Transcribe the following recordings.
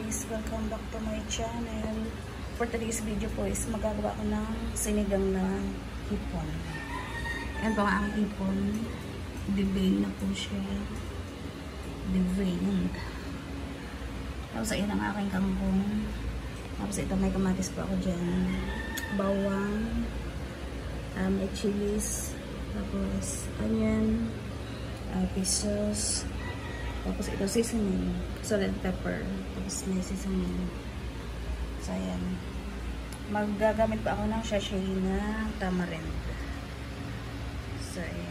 guys! Welcome back to my channel. For today's video po is magagawa ko ng sinigang na hipon. Ayan po ang hipon. Devein na po siya. Devein. Tapos ayan ang aking kangkong. Tapos ito may kamatis po ako dyan. Bawang. May chilies. Tapos onion. Pesos. Tapos ito seasoning, salt and pepper. Tapos may seasoning. So ayan. Magagamit pa ako ng sachet na tamarind. So ayan.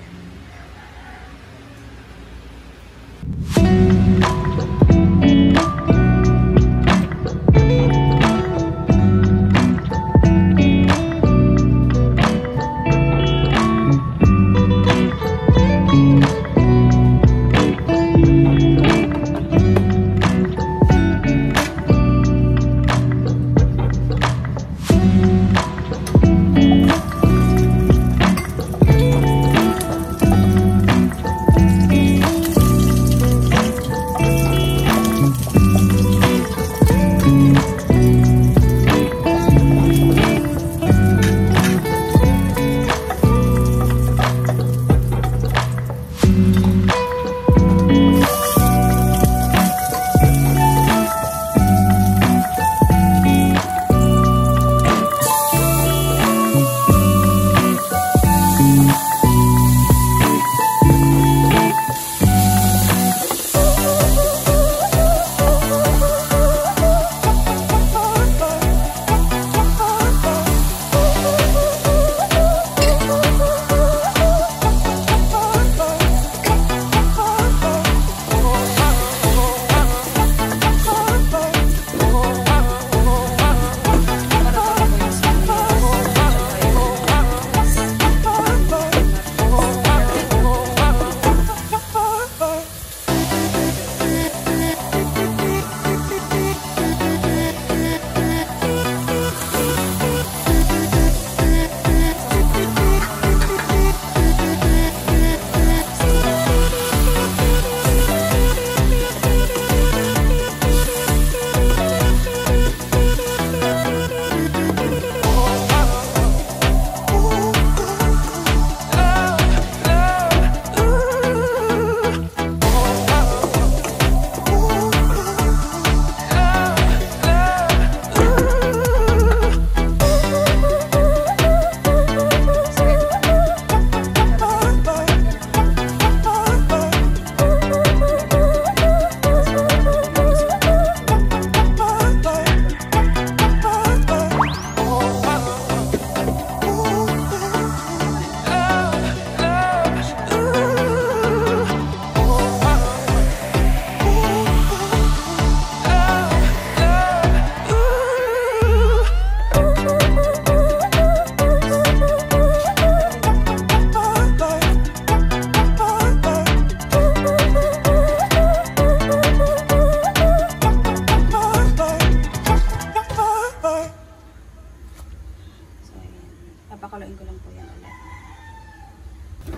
Papakuluin ko lang po yan ulit.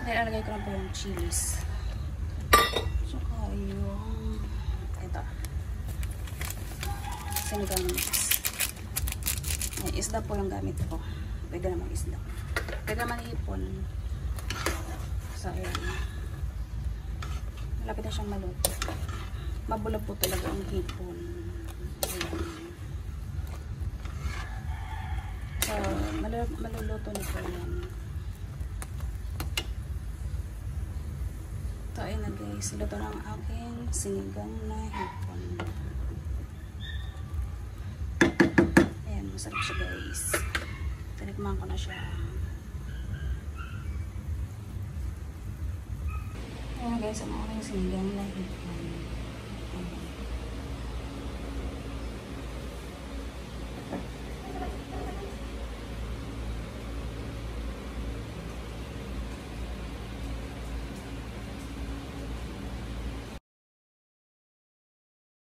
Ilalagay ko lang po yung chilies. Saka yung ito. Sinigang mix. May isda po yung gamit ko. Pwede naman isda. Pwede naman hipon. So ayan. Malapit na siyang maluto. Mabulok po talaga ang hipon. Ayan. So, maluluto nito yan. Ito ay na guys. Luto ng aking sinigang na hipon. Ayan, masarap siya guys. Tinikman ko na siya. Ayan guys, ang aking sinigang na hipon.